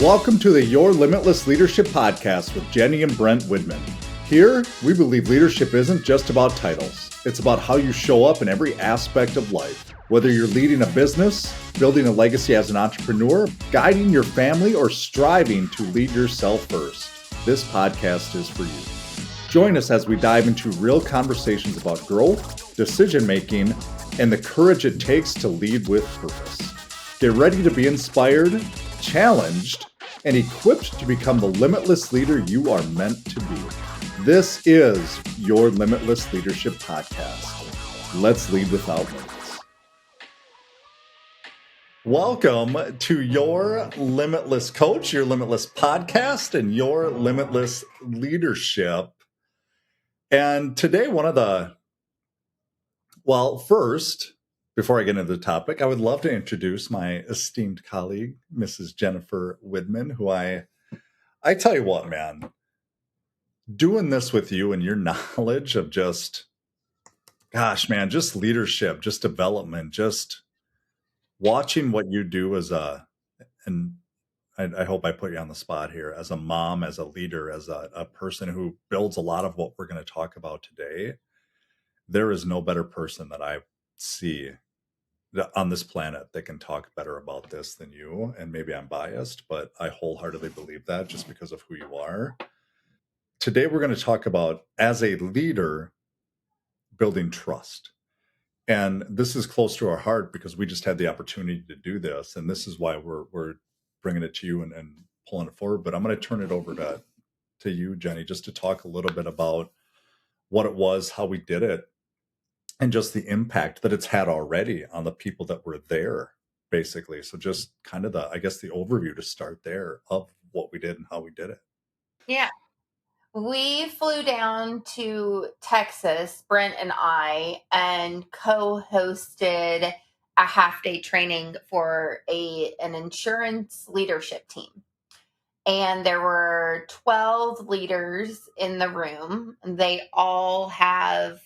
Welcome to the Your Limitless Leadership Podcast with Jenny and Brent Widman. Here, we believe leadership isn't just about titles. It's about how you show up in every aspect of life. Whether you're leading a business, building a legacy as an entrepreneur, guiding your family, or striving to lead yourself first, this podcast is for you. Join us as we dive into real conversations about growth, decision-making, and the courage it takes to lead with purpose. Get ready to be inspired, challenged, and equipped to become the limitless leader you are meant to be. This is Your Limitless Leadership Podcast. Let's lead without limits. Welcome to Your Limitless Coach, Your Limitless Podcast, and Your Limitless Leadership. And today, first, before I get into the topic, I would love to introduce my esteemed colleague, Mrs. Jennifer Widman, who I tell you what, man, doing this with you and your knowledge of just leadership, just development, just watching what you do and I hope I put you on the spot here, as a mom, as a leader, as a person who builds a lot of what we're going to talk about today. There is no better person that I see on this planet that can talk better about this than you. And maybe I'm biased, but I wholeheartedly believe that just because of who you are. Today, we're going to talk about, as a leader, building trust. And this is close to our heart because we just had the opportunity to do this. And this is why we're bringing it to you and pulling it forward. But I'm going to turn it over to you, Jenny, just to talk a little bit about what it was, how we did it, and just the impact that it's had already on the people that were there, basically. So just kind of the overview to start there of what we did and how we did it. Yeah. We flew down to Texas, Brent and I, and co-hosted a half-day training for an insurance leadership team. And there were 12 leaders in the room. They all have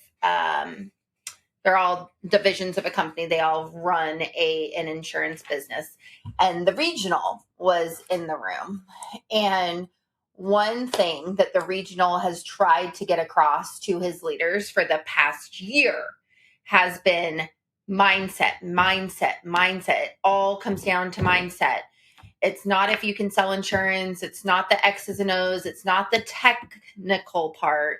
they're all divisions of a company. They all run an insurance business. And the regional was in the room. And one thing that the regional has tried to get across to his leaders for the past year has been mindset. It all comes down to mindset. It's not if you can sell insurance. It's not the X's and O's. It's not the technical part.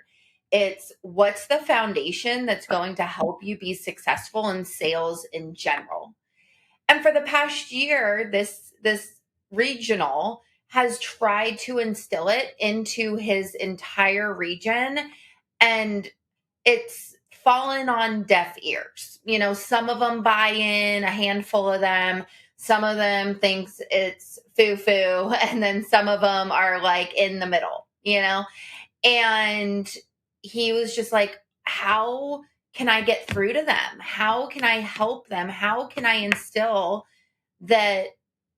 It's what's the foundation that's going to help you be successful in sales in general. And for the past year, this regional has tried to instill it into his entire region, and it's fallen on deaf ears. You know, some of them buy in, a handful of them. Some of them thinks it's foo-foo, and then some of them are like in the middle, you know? And he was just like, how can I get through to them? How can I help them? How can I instill that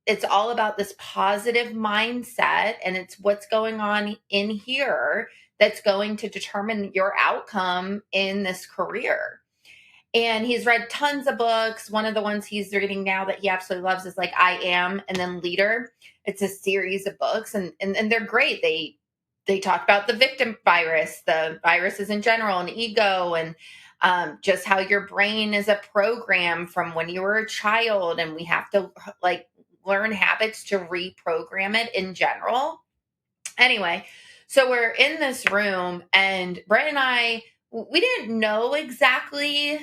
it's all about this positive mindset, and it's what's going on in here that's going to determine your outcome in this career. And he's read tons of books. One of the ones he's reading now that he absolutely loves is like I Am and then Leader. It's a series of books, and they're great. They talk about the victim virus, the viruses in general, and ego, and just how your brain is a program from when you were a child, and we have to like learn habits to reprogram it in general. Anyway, so we're in this room, and Brent and I, we didn't know exactly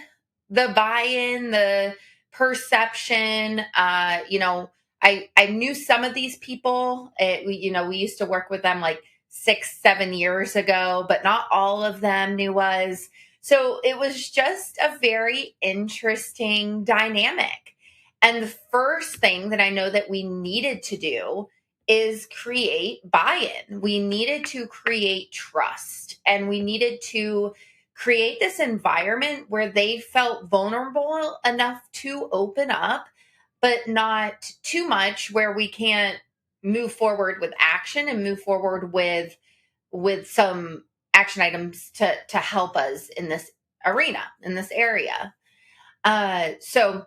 the buy-in, the perception. I knew some of these people. We used to work with them like 6-7 years ago, but not all of them knew us. So it was just a very interesting dynamic. And the first thing that I know that we needed to do is create buy-in. We needed to create trust, and we needed to create this environment where they felt vulnerable enough to open up, but not too much where we can't move forward with action and move forward with some action items to help us in this arena, in this area. So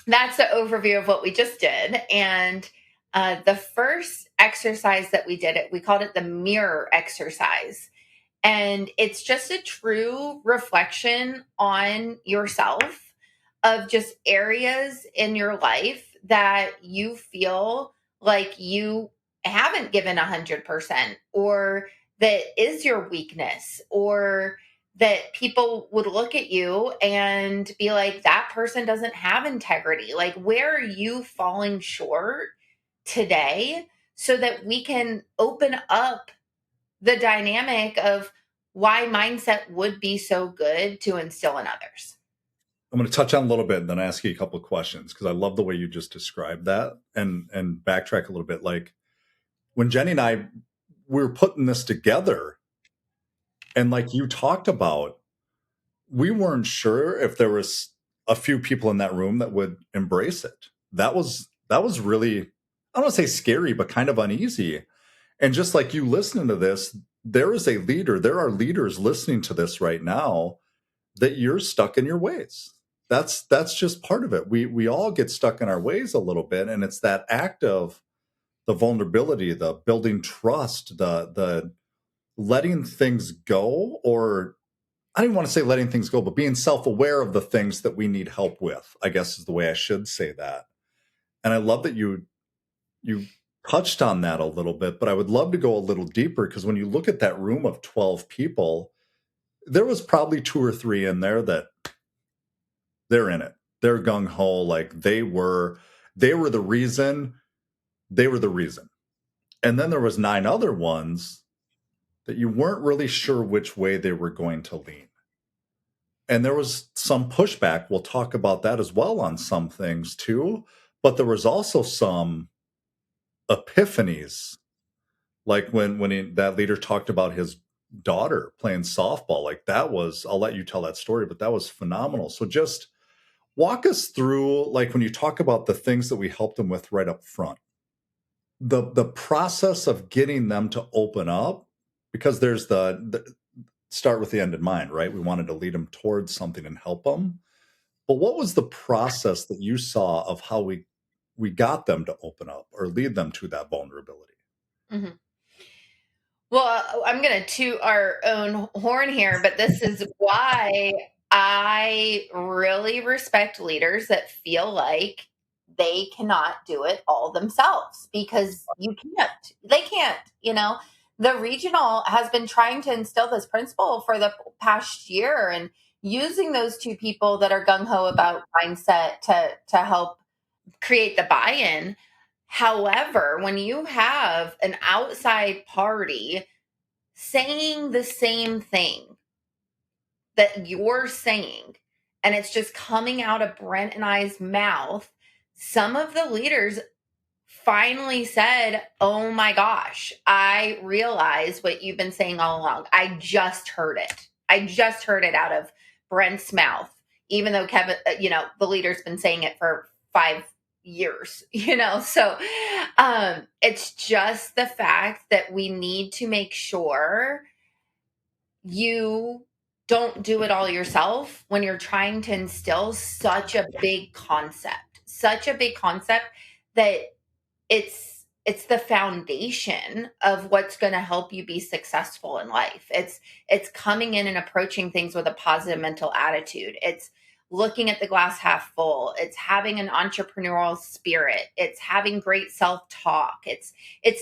that's the overview of what we just did. And The first exercise that we did, we called it the mirror exercise. And it's just a true reflection on yourself of just areas in your life that you feel like you haven't given 100%, or that is your weakness, or that people would look at you and be like, that person doesn't have integrity. Like, where are you falling short today, so that we can open up the dynamic of why mindset would be so good to instill in others. I'm going to touch on a little bit and then ask you a couple of questions because I love the way you just described that and backtrack a little bit. Like when Jenny and I we were putting this together, and like you talked about, we weren't sure if there was a few people in that room that would embrace it. That was really, I don't want to say scary, but kind of uneasy. And just like you listening to this, there is a leader. There are leaders listening to this right now that you're stuck in your ways. That's just part of it. We all get stuck in our ways a little bit, and it's that act of the vulnerability, the building trust, the letting things go, or I don't even want to say letting things go, but being self-aware of the things that we need help with, I guess is the way I should say that. And I love that you touched on that a little bit, but I would love to go a little deeper because when you look at that room of 12 people, there was probably two or three in there that they're in it. They're gung ho, like they were the reason, they were the reason. And then there was nine other ones that you weren't really sure which way they were going to lean. And there was some pushback. We'll talk about that as well on some things too. But there was also some epiphanies, like that leader talked about his daughter playing softball. Like that was, I'll let you tell that story, but that was phenomenal. So just walk us through, like when you talk about the things that we helped them with right up front, the process of getting them to open up, because there's the start with the end in mind, right? We wanted to lead them towards something and help them. But what was the process that you saw of how we got them to open up or lead them to that vulnerability? Mhm. Well, I'm going to toot our own horn here, but this is why I really respect leaders that feel like they cannot do it all themselves, because you can't. They can't, you know. The regional has been trying to instill this principle for the past year, and using those two people that are gung ho about mindset to help create the buy-in. However, when you have an outside party saying the same thing that you're saying, and it's just coming out of Brent and I's mouth, some of the leaders finally said, "Oh my gosh, I realize what you've been saying all along. I just heard it. I just heard it out of Brent's mouth, even though Kevin, the leader's been saying it for 5 years, So it's just the fact that we need to make sure you don't do it all yourself when you're trying to instill such a big concept that it's the foundation of what's going to help you be successful in life. It's coming in and approaching things with a positive mental attitude. It's looking at the glass half full. It's having an entrepreneurial spirit. It's having great self-talk. It's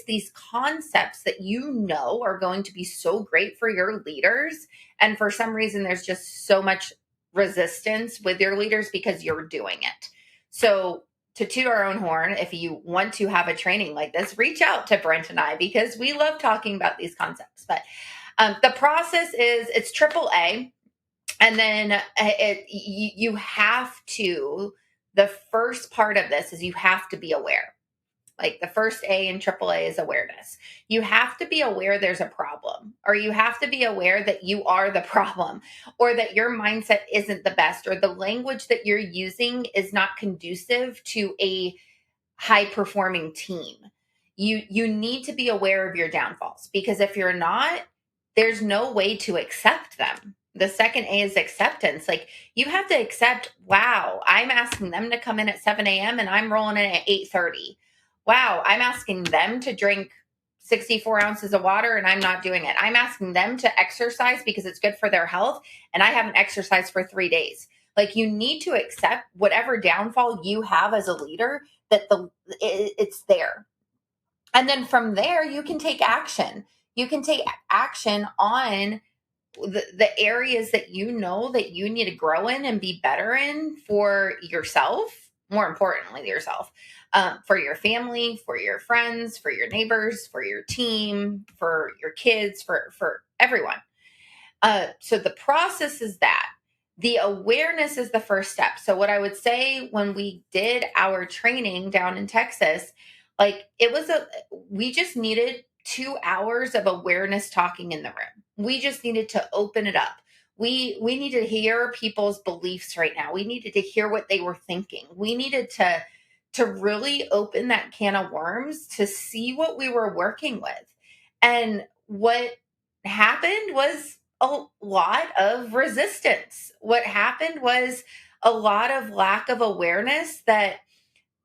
these concepts that are going to be so great for your leaders, and for some reason there's just so much resistance with your leaders because you're doing it. So, to toot our own horn, if you want to have a training like this, reach out to Brent and I, because we love talking about these concepts. But the process is, it's triple A. And then you have to, the first part of this is you have to be aware. Like the first A in AAA is awareness. You have to be aware there's a problem, or you have to be aware that you are the problem, or that your mindset isn't the best, or the language that you're using is not conducive to a high performing team. You need to be aware of your downfalls, because if you're not, there's no way to accept them. The second A is acceptance. Like, you have to accept, wow, I'm asking them to come in at 7 a.m. and I'm rolling in at 8:30. wow, I'm asking them to drink 64 ounces of water and I'm not doing it. I'm asking them to exercise because it's good for their health and I haven't exercised for 3 days. Like, you need to accept whatever downfall you have as a leader, that it's there. And then from there, you can take action. You can take action on the areas that you know that you need to grow in and be better in for yourself, more importantly yourself, for your family, for your friends, for your neighbors, for your team, for your kids, for everyone. So the process is that. The awareness is the first step. So what I would say, when we did our training down in Texas, like, we just needed 2 hours of awareness talking in the room. We just needed to open it up. We needed to hear people's beliefs right now. We needed to hear what they were thinking. We needed to really open that can of worms to see what we were working with. And what happened was a lot of resistance. What happened was a lot of lack of awareness that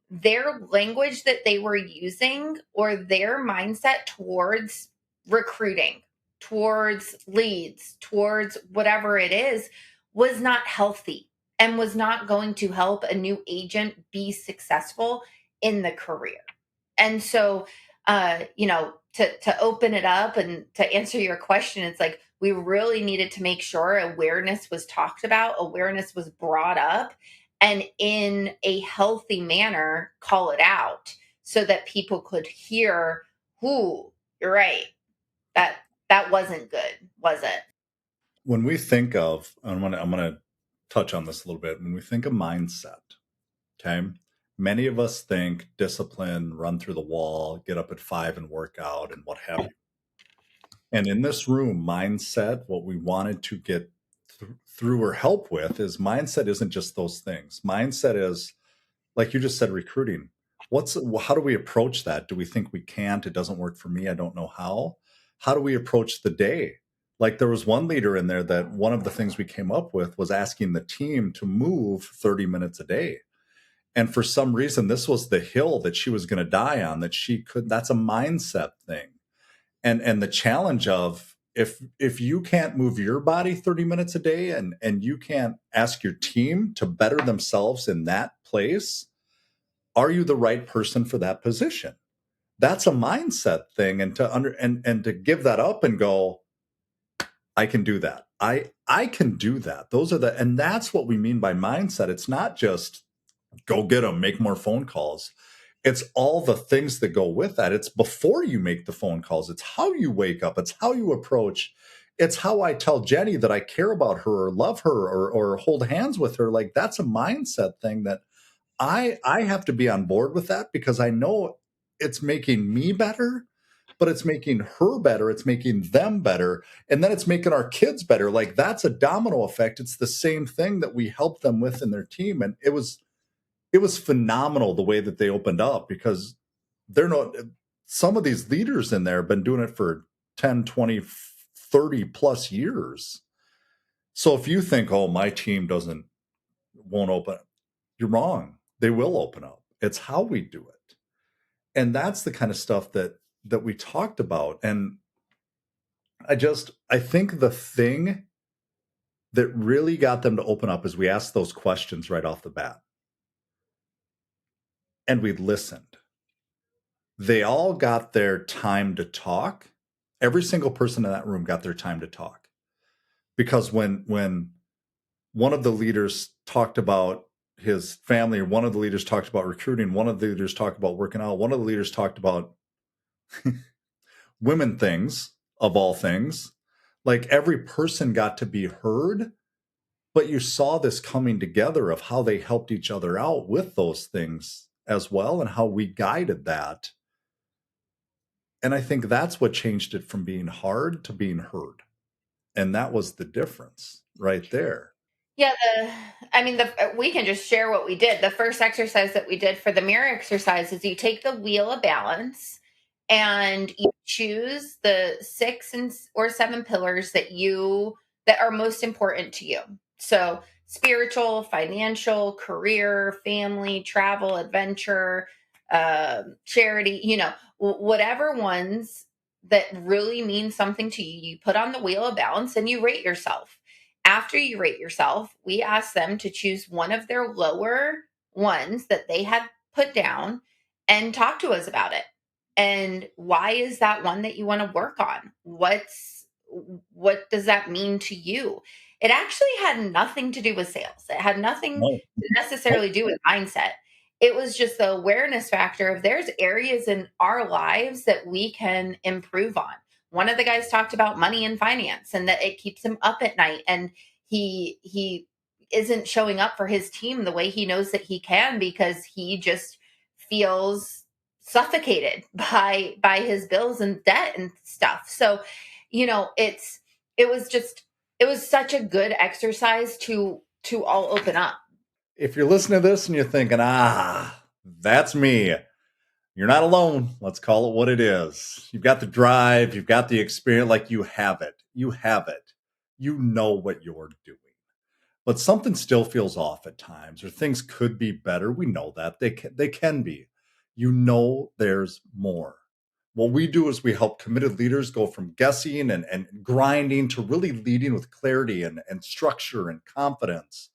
their language that they were using, or their mindset towards recruiting, towards leads, towards whatever it is, was not healthy and was not going to help a new agent be successful in the career. And so, to open it up and to answer your question, it's like, we really needed to make sure awareness was talked about, awareness was brought up, and in a healthy manner, call it out so that people could hear, who, you're right. That that wasn't good, was it? When we think of, I'm gonna touch on this a little bit. When we think of mindset, okay, many of us think discipline, run through the wall, get up at 5 and work out, and what have you. And in this room, mindset, what we wanted to get through or help with is, mindset isn't just those things. Mindset is, like you just said, recruiting. How do we approach that? Do we think we can't? It doesn't work for me. I don't know how. How do we approach the day? Like, there was one leader in there that one of the things we came up with was asking the team to move 30 minutes a day. And for some reason, this was the hill that she was going to die on, that she could, that's a mindset thing. And the challenge of, if you can't move your body 30 minutes a day, and you can't ask your team to better themselves in that place, are you the right person for that position? That's a mindset thing. And to give that up and go, I can do that. I can do that. And that's what we mean by mindset. It's not just go get them, make more phone calls. It's all the things that go with that. It's before you make the phone calls. It's how you wake up. It's how you approach. It's how I tell Jenny that I care about her or love her, or hold hands with her. Like, that's a mindset thing that I have to be on board with, that because I know it's making me better, but it's making her better, it's making them better, and then it's making our kids better. Like, that's a domino effect. It's the same thing that we help them with in their team. And it was phenomenal the way that they opened up, because they're not, some of these leaders in there have been doing it for 10, 20, 30 plus years. So if you think, oh, my team won't open, you're wrong. They will open up. It's how we do it. And that's the kind of stuff that we talked about. And I think the thing that really got them to open up is we asked those questions right off the bat. And we listened. They all got their time to talk. Every single person in that room got their time to talk. Because when one of the leaders talked about his family, or one of the leaders talked about recruiting, one of the leaders talked about working out, one of the leaders talked about women things, of all things, like, every person got to be heard. But you saw this coming together of how they helped each other out with those things as well, and how we guided that. And I think that's what changed it from being hard to being heard. And that was the difference right there. Yeah, we can just share what we did. The first exercise that we did for the mirror exercise is, you take the wheel of balance and you choose the or seven pillars that are most important to you. So, spiritual, financial, career, family, travel, adventure, charity, whatever ones that really mean something to you, you put on the wheel of balance and you rate yourself. After you rate yourself, we ask them to choose one of their lower ones that they had put down and talk to us about it. And why is that one that you want to work on? What does that mean to you? It actually had nothing to do with sales. It had nothing No, to necessarily do with mindset. It was just the awareness factor of there's areas in our lives that we can improve on. One of the guys talked about money and finance and that it keeps him up at night, and he isn't showing up for his team the way he knows that he can because he just feels suffocated by his bills and debt and stuff. So, it was just it was such a good exercise to all open up. if you're listening to this and you're thinking, that's me, you're not alone. Let's call it what it is. You've got the drive, you've got the experience, like you have it. You have it. You know what you're doing. But something still feels off at times, or things could be better. We know that they can be. There's more. What we do is we help committed leaders go from guessing and grinding to really leading with clarity and structure and confidence.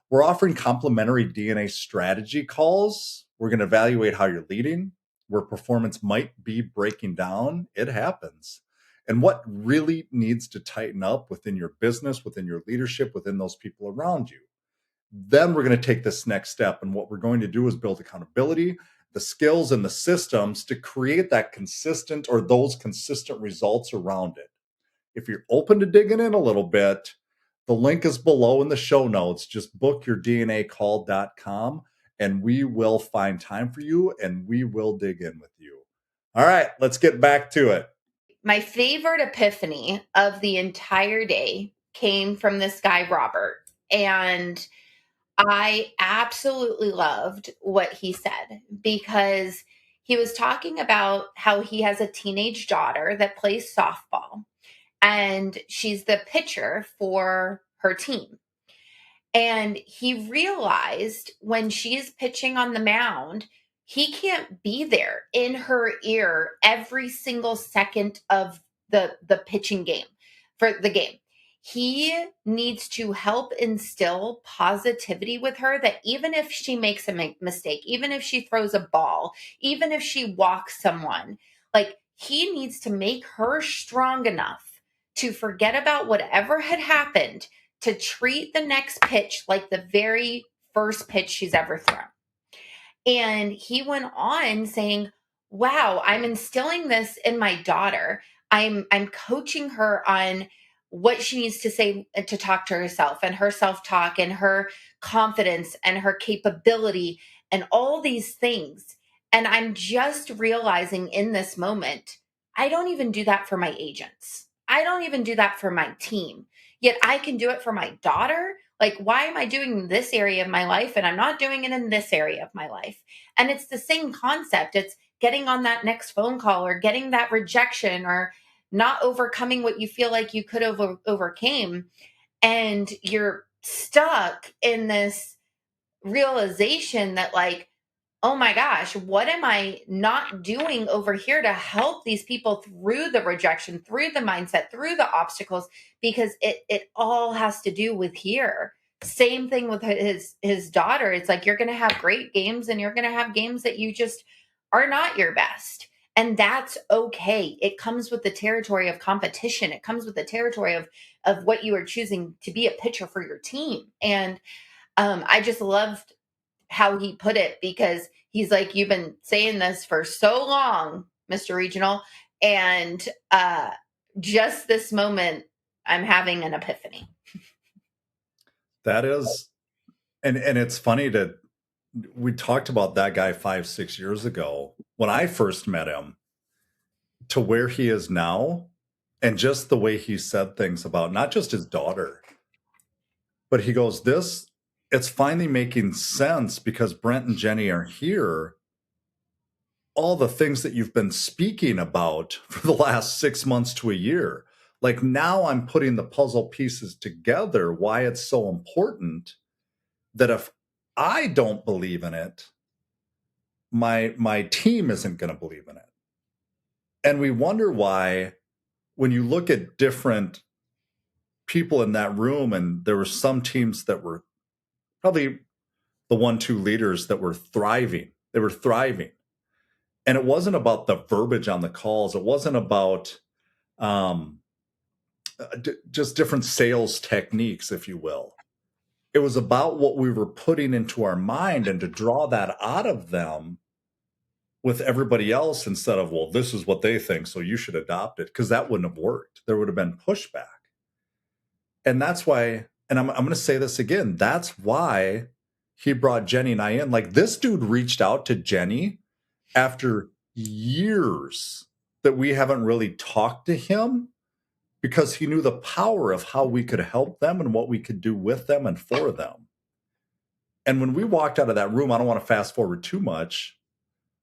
We're offering complimentary DNA strategy calls. We're going to evaluate how you're leading, where performance might be breaking down. It happens. And what really needs to tighten up within your business, within your leadership, within those people around you. Then we're going to take this next step. And what we're going to do is build accountability, the skills, and the systems to create that consistent or those consistent results around it. If you're open to digging in a little bit, the link is below in the show notes. Just book your DNAcall.com and we will find time for you and we will dig in with you. All right, let's get back to it. My favorite epiphany of the entire day came from this guy, Robert. And I absolutely loved what he said because he was talking about how he has a teenage daughter that plays softball and she's the pitcher for her team. And he realized when she's pitching on the mound, he can't be there in her ear every single second of the pitching game for the game. He needs to help instill positivity with her that even if she makes a mistake, even if she throws a ball, even if she walks someone, like he needs to make her strong enough to forget about whatever had happened to treat the next pitch like the very first pitch she's ever thrown. And he went on saying, "Wow, I'm instilling this in my daughter. I'm coaching her on what she needs to say to talk to herself and her self-talk and her confidence and her capability and all these things." And I'm just realizing in this moment, I don't even do that for my agents. I don't even do that for my team. Yet I can do it for my daughter. Like, why am I doing this area of my life and I'm not doing it in this area of my life? And it's the same concept. It's getting on that next phone call or getting that rejection or not overcoming what you feel like you could have overcame. And you're stuck in this realization that, like, oh my gosh, what am I not doing over here to help these people through the rejection, through the mindset, through the obstacles? Because it all has to do with here. Same thing with his daughter. It's like you're gonna have great games and you're gonna have games that you just are not your best. And that's okay. It comes with the territory of competition. It comes with the territory of what you are choosing to be a pitcher for your team. And I just loved how he put it because he's like, you've been saying this for so long, Mr. Regional. And just this moment, I'm having an epiphany. That is, and it's funny that we talked about that guy 5-6 years ago when I first met him to where he is now, and just the way he said things about not just his daughter, but he goes, it's finally making sense because Brent and Jenny are here. All the things that you've been speaking about for the last 6 months to a year. Like now I'm putting the puzzle pieces together, why it's so important that if I don't believe in it, my team isn't going to believe in it. And we wonder why, when you look at different people in that room, and there were some teams that were probably the 1-2 leaders that were thriving. They were thriving. And it wasn't about the verbiage on the calls. It wasn't about um, just different sales techniques, if you will. It was about what we were putting into our mind, and to draw that out of them with everybody else, instead of, well, this is what they think, so you should adopt it, because that wouldn't have worked. There would have been pushback. And that's why, and I'm going to say this again, that's why he brought Jenny and I in. Like, this dude reached out to Jenny after years that we haven't really talked to him, because he knew the power of how we could help them and what we could do with them and for them. And when we walked out of that room, I don't want to fast forward too much,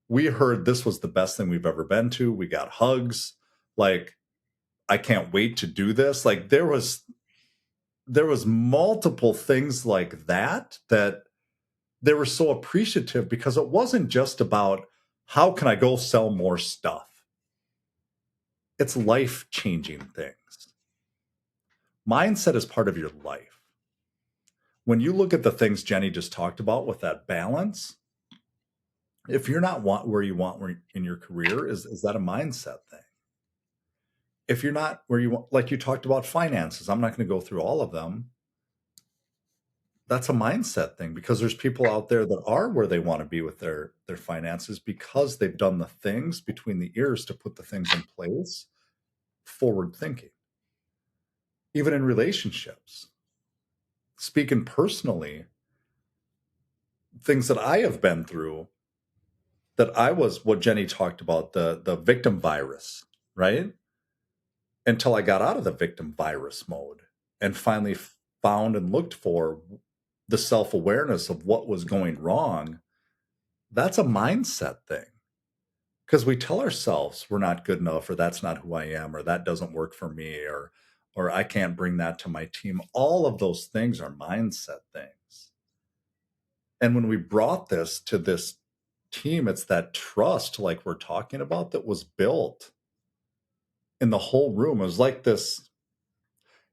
we heard this was the best thing we've ever been to. We got hugs. Like, I can't wait to do this. Like, there was multiple things like that they were so appreciative, because it wasn't just about how can I go sell more stuff. It's life-changing things. Mindset is part of your life. When you look at the things Jenny just talked about with that balance, if you're not where you want in your career, is that a mindset thing? If you're not where you want, like you talked about finances, I'm not going to go through all of them. That's a mindset thing, because there's people out there that are where they want to be with their finances, because they've done the things between the ears to put the things in place, forward thinking. Even in relationships, speaking personally, things that I have been through, that I was, what Jenny talked about, the victim virus, right? Until I got out of the victim virus mode and finally found and looked for the self-awareness of what was going wrong. That's a mindset thing, because we tell ourselves we're not good enough, or that's not who I am, or that doesn't work for me, or I can't bring that to my team. All of those things are mindset things. And when we brought this to this team, it's that trust, like we're talking about, that was built in the whole room. It was like this.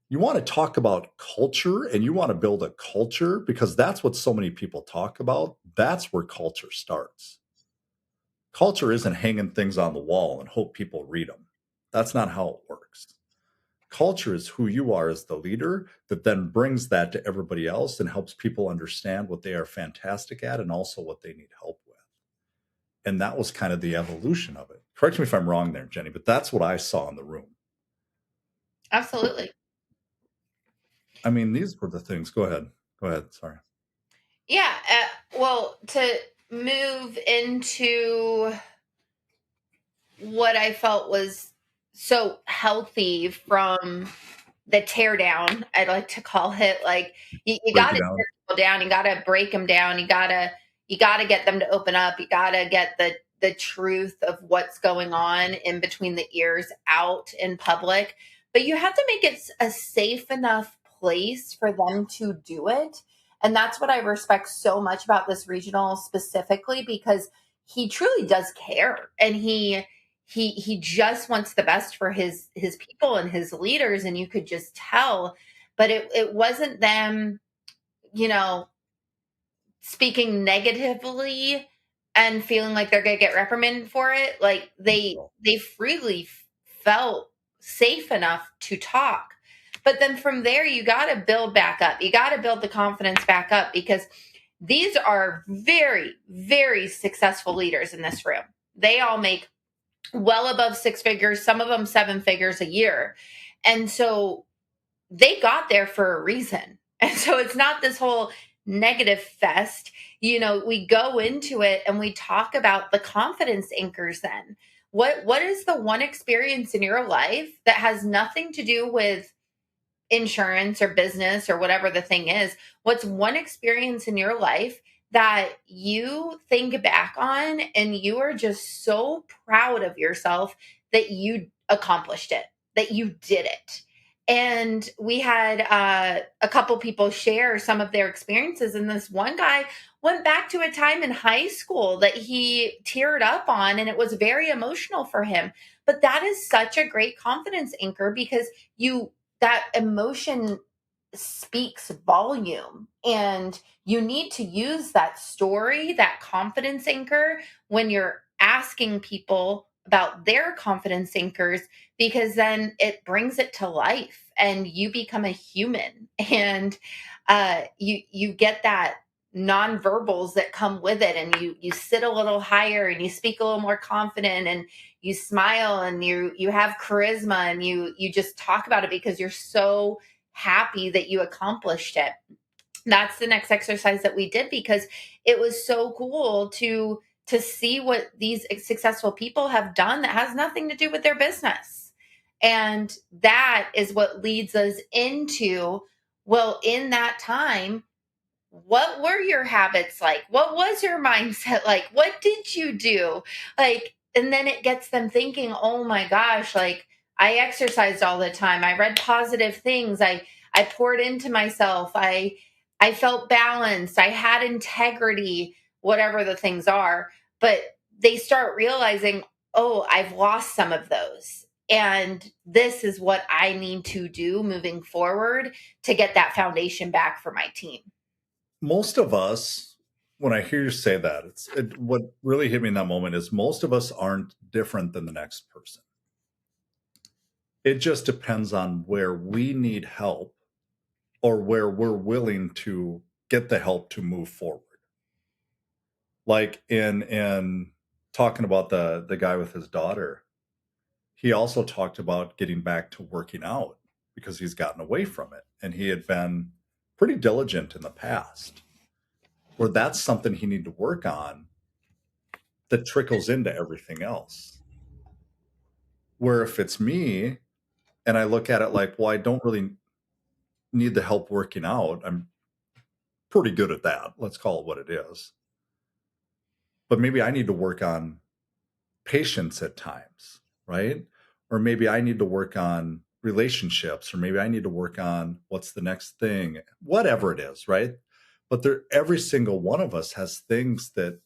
You want to talk about culture, and you want to build a culture, because that's what so many people talk about. That's where culture starts. Culture isn't hanging things on the wall and hope people read them. That's not how it works. Culture is who you are as the leader, that then brings that to everybody else and helps people understand what they are fantastic at, and also what they need help with. And that was kind of the evolution of it. Correct me if I'm wrong there, Jenny, but that's what I saw in the room. Absolutely. I mean, these were the things. Go ahead. Go ahead. Sorry. Yeah. Well, to move into what I felt was so healthy from the tear down, I'd like to call it. Like, you Break got it to down. tear people down, you got to break them down, you got to get them to open up, you got to get the truth of what's going on in between the ears out in public. But you have to make it a safe enough place for them to do it. And that's what I respect so much about this regional specifically, because he truly does care, and he just wants the best for his people and his leaders, and you could just tell. But it wasn't them, you know, speaking negatively and feeling like they're going to get reprimanded for it. Like, they freely felt safe enough to talk. But then from there, you got to build back up, you got to build the confidence back up, because these are very, very successful leaders in this room. They all make well above six figures, some of them seven figures a year. And so they got there for a reason. And so it's not this whole negative fest. We go into it and we talk about the confidence anchors then. What is the one experience in your life that has nothing to do with insurance or business or whatever the thing is? What's one experience in your life that you think back on and you are just so proud of yourself that you accomplished it, that you did it? And we had a couple people share some of their experiences, and this one guy went back to a time in high school that he teared up on, and it was very emotional for him. But that is such a great confidence anchor because that emotion speaks volume, and you need to use that story, that confidence anchor, when you're asking people about their confidence anchors, because then it brings it to life and you become a human. And you get that nonverbals that come with it, and you sit a little higher and you speak a little more confident, and you smile, and you have charisma, and you just talk about it because you're so happy that you accomplished it. That's the next exercise that we did, because it was so cool to see what these successful people have done that has nothing to do with their business. And that is what leads us into, well, in that time, what were your habits like? What was your mindset like? What did you do? Like, and then it gets them thinking, oh my gosh, like I exercised all the time. I read positive things. I poured into myself. I felt balanced. I had integrity, whatever the things are. But they start realizing, oh, I've lost some of those. And this is what I need to do moving forward to get that foundation back for my team. Most of us, when I hear you say that, what really hit me in that moment is most of us aren't different than the next person. It just depends on where we need help or where we're willing to get the help to move forward. Like in talking about the guy with his daughter, he also talked about getting back to working out because he's gotten away from it and he had been pretty diligent in the past. Where that's something he need to work on that trickles into everything else. Where if it's me and I look at it like, well, I don't really need the help working out. I'm pretty good at that. Let's call it what it is. But maybe I need to work on patience at times, right? Or maybe I need to work on relationships, or maybe I need to work on what's the next thing, whatever it is, right? But every single one of us has things that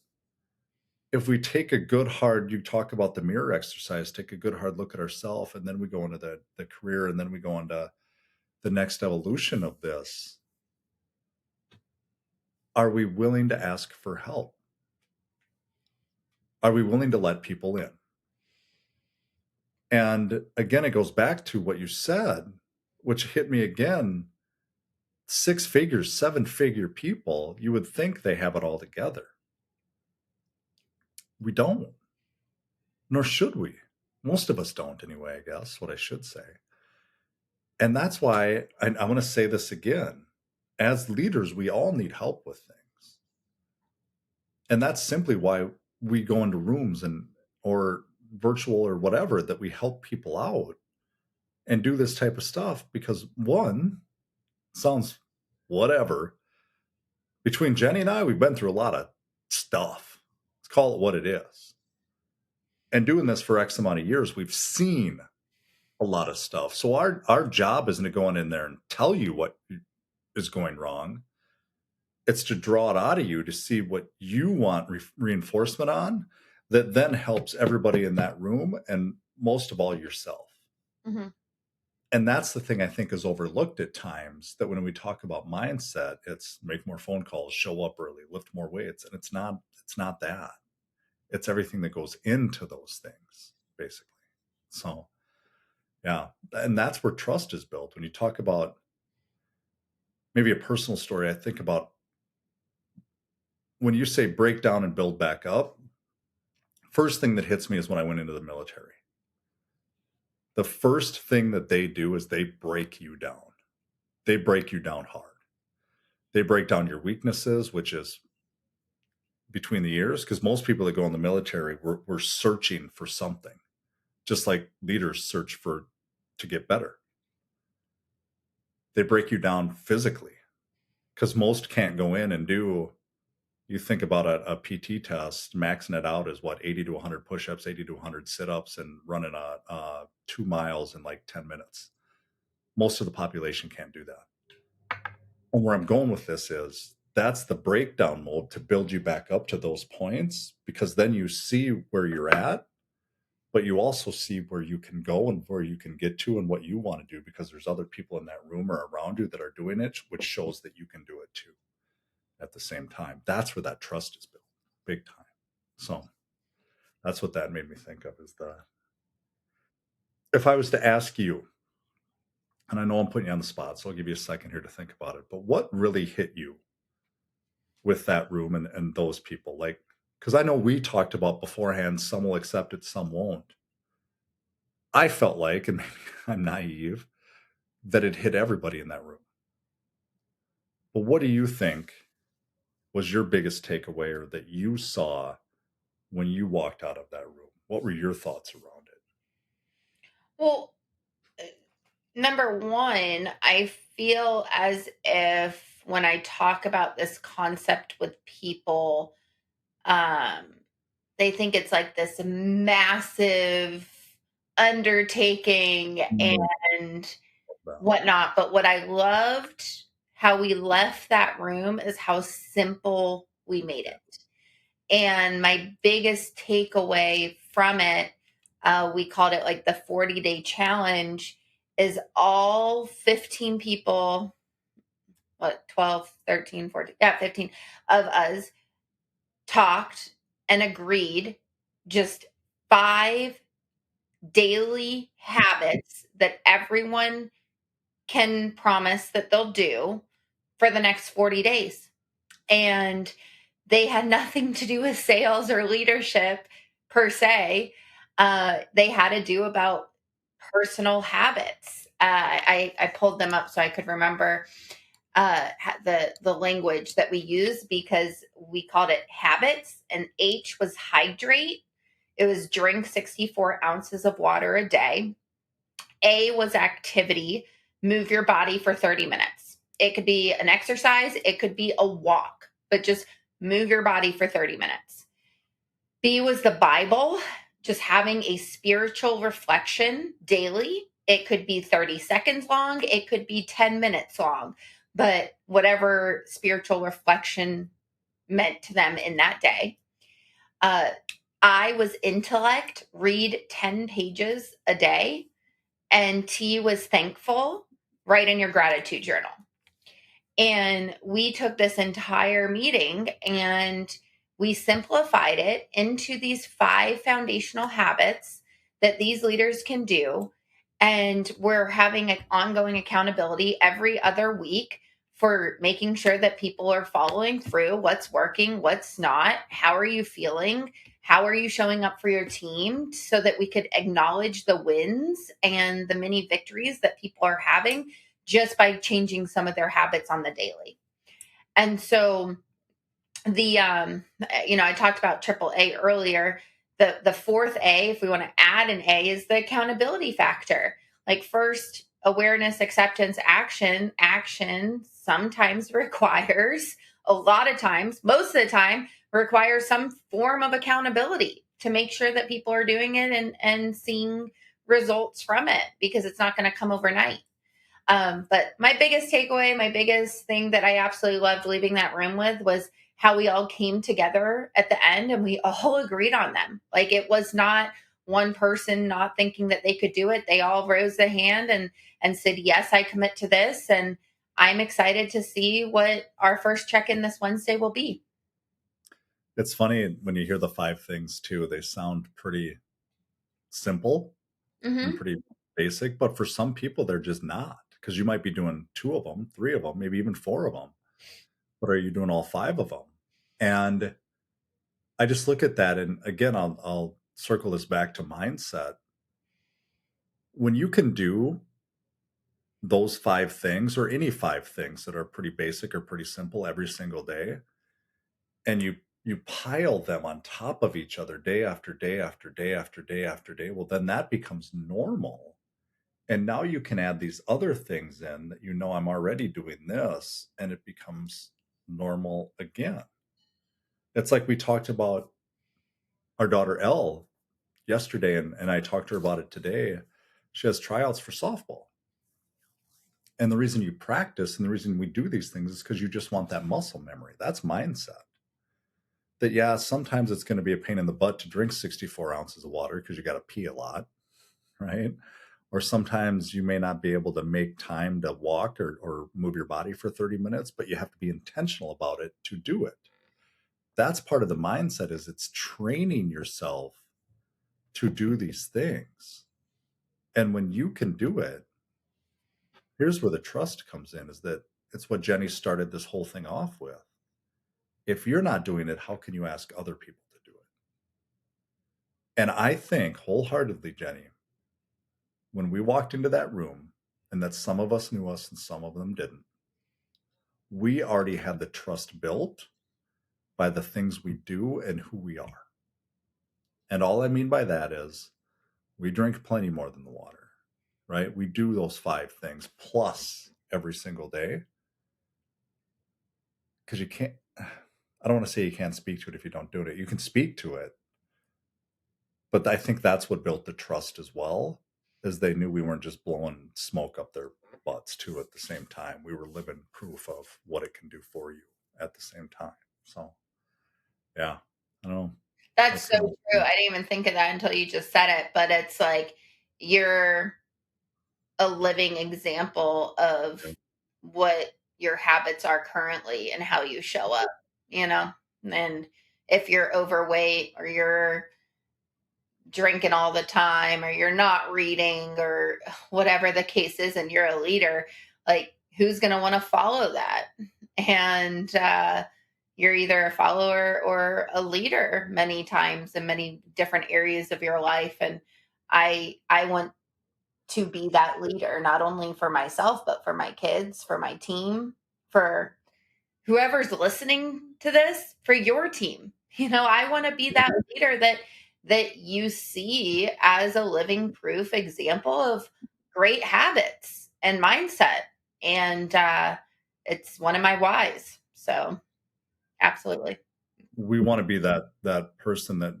if we take a good hard, you talk about the mirror exercise, take a good hard look at ourselves, and then we go into the career, and then we go into the next evolution of this. Are we willing to ask for help? Are we willing to let people in? And again, it goes back to what you said, which hit me again. 6 figures, 7 figure people, you would think they have it all together. We don't, nor should we. Most of us don't, anyway, I guess, what I should say. And that's why I want to say this again. As leaders, we all need help with things. And that's simply why we go into rooms or virtual or whatever, that we help people out and do this type of stuff because one, sounds whatever. Between Jenny and I, we've been through a lot of stuff. Let's call it what it is. And doing this for X amount of years, we've seen a lot of stuff. So our job isn't to go in there and tell you what is going wrong. It's to draw it out of you to see what you want reinforcement on that then helps everybody in that room and most of all yourself. Mm-hmm. And that's the thing I think is overlooked at times, that when we talk about mindset, it's make more phone calls, show up early, lift more weights. And it's not that. It's everything that goes into those things, basically. So yeah. And that's where trust is built. When you talk about maybe a personal story, I think about when you say break down and build back up, first thing that hits me is when I went into the military. The first thing that they do is they break you down. They break you down hard. They break down your weaknesses, which is between the ears, because most people that go in the military, we're searching for something, just like leaders search to get better. They break you down physically because most can't go in and do. You think about a PT test, maxing it out is what, 80 to 100 push-ups, 80 to 100 sit-ups, and running 2 miles in like 10 minutes. Most of the population can't do that. And where I'm going with this is that's the breakdown mode to build you back up to those points, because then you see where you're at, but you also see where you can go and where you can get to and what you want to do, because there's other people in that room or around you that are doing it, which shows that you can do it too at the same time. That's where that trust is built big time. So that's what that made me think of, is the, if I was to ask you, and I know I'm putting you on the spot, so I'll give you a second here to think about it, but what really hit you with that room and those people? Like, because I know we talked about beforehand, some will accept it, some won't. I felt like, and maybe I'm naive, that it hit everybody in that room. But what do you think was your biggest takeaway, or that you saw when you walked out of that room? What were your thoughts around it? Well, number one, I feel as if when I talk about this concept with people, um, they think it's like this massive undertaking Mm. and whatnot. But what I loved how we left that room is how simple we made it. And my biggest takeaway from it, we called it like the 40-day challenge, is all 15 people, what, 12, 13, 14, yeah, 15 of us talked and agreed just 5 daily habits that everyone can promise that they'll do for the next 40 days. And they had nothing to do with sales or leadership per se. They had to do about personal habits. I pulled them up so I could remember the language that we use, because we called it habits, and H was hydrate. It was drink 64 ounces of water a day. A was activity, move your body for 30 minutes. It could be an exercise, it could be a walk, but just move your body for 30 minutes. B was the Bible, just having a spiritual reflection daily. It could be 30 seconds long, it could be 10 minutes long, but whatever spiritual reflection meant to them in that day. Uh, I was intellect, read 10 pages a day. And T was thankful, write in your gratitude journal. And we took this entire meeting and we simplified it into these 5 foundational habits that these leaders can do. And we're having an ongoing accountability every other week for making sure that people are following through, what's working, what's not, how are you feeling, how are you showing up for your team, so that we could acknowledge the wins and the mini victories that people are having just by changing some of their habits on the daily. And so the I talked about triple A earlier. The fourth A, if we want to add an A, is the accountability factor. Like, first, awareness, acceptance, action. Action sometimes requires, a lot of times, most of the time, requires some form of accountability to make sure that people are doing it and seeing results from it, because it's not going to come overnight. But my biggest takeaway, my biggest thing that I absolutely loved leaving that room with, was how we all came together at the end and we all agreed on them. Like, it was not one person not thinking that they could do it. They all rose the hand and said, yes, I commit to this. And I'm excited to see what our first check-in this Wednesday will be. It's funny when you hear the 5 things too, they sound pretty simple and Mm-hmm. pretty basic, but for some people, they're just not, because you might be doing 2 of them, 3 of them, maybe even 4 of them. But are you doing all 5 of them? And I just look at that, and again, I'll circle this back to mindset. When you can do those 5 things, or any 5 things that are pretty basic or pretty simple every single day, and you pile them on top of each other day after day after day after day after day, well, then that becomes normal. And now you can add these other things in that, I'm already doing this, and it becomes normal again. It's like we talked about our daughter Elle yesterday, and I talked to her about it today. She has tryouts for softball. And the reason you practice and the reason we do these things is because you just want that muscle memory. That's mindset. That, yeah, sometimes it's going to be a pain in the butt to drink 64 ounces of water because you got to pee a lot, right? Or sometimes you may not be able to make time to walk or move your body for 30 minutes, but you have to be intentional about it to do it. That's part of the mindset, is it's training yourself to do these things. And when you can do it, here's where the trust comes in, is that it's what Jenny started this whole thing off with. If you're not doing it, how can you ask other people to do it? And I think wholeheartedly, Jenny, when we walked into that room, and that some of us knew us and some of them didn't, we already had the trust built by the things we do and who we are. And all I mean by that is we drink plenty more than the water, right? We do those 5 things plus every single day, because you can't, I don't want to say you can't speak to it if you don't do it. You can speak to it. But I think that's what built the trust as well, is they knew we weren't just blowing smoke up their butts too at the same time. We were living proof of what it can do for you at the same time. So, yeah, I don't know. That's That's so kind of, true. I didn't even think of that until you just said it, but it's like you're a living example of yeah. what your habits are currently and how you show up, you know? And if you're overweight or you're drinking all the time or you're not reading or whatever the case is and you're a leader, like who's going to want to follow that? And you're either a follower or a leader many times in many different areas of your life. And I want to be that leader, not only for myself, but for my kids, for my team, for whoever's listening to this, for your team. I want to be that leader that you see as a living proof example of great habits and mindset. And it's one of my whys. So absolutely. We want to be that person that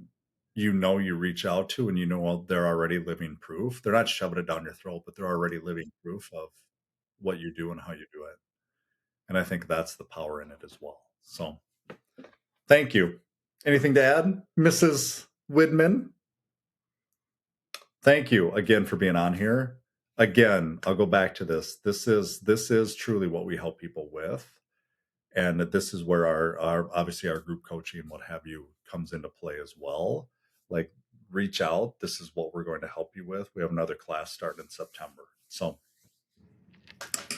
you reach out to, and well, they're already living proof. They're not shoving it down your throat, but they're already living proof of what you do and how you do it. And I think that's the power in it as well. So thank you. Anything to add, Mrs. Widman? Thank you again for being on here. Again, I'll go back to this. This is truly what we help people with. And that this is where our obviously our group coaching and what have you comes into play as well. Like, reach out. This is what we're going to help you with. We have another class starting in September. So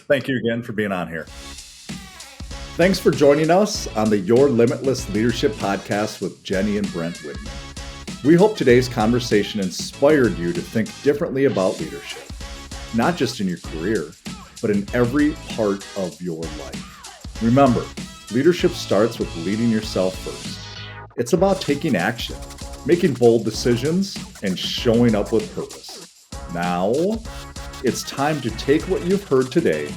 thank you again for being on here. Thanks for joining us on the Your Limitless Leadership podcast with Jenny and Brent Widman. We hope today's conversation inspired you to think differently about leadership, not just in your career, but in every part of your life. Remember, leadership starts with leading yourself first. It's about taking action, making bold decisions, and showing up with purpose. Now, it's time to take what you've heard today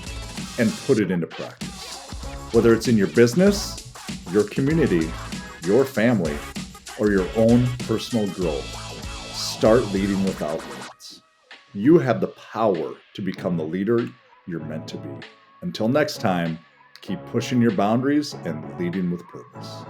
and put it into practice. Whether it's in your business, your community, your family, or your own personal growth, start leading without limits. You have the power to become the leader you're meant to be. Until next time, keep pushing your boundaries and leading with purpose.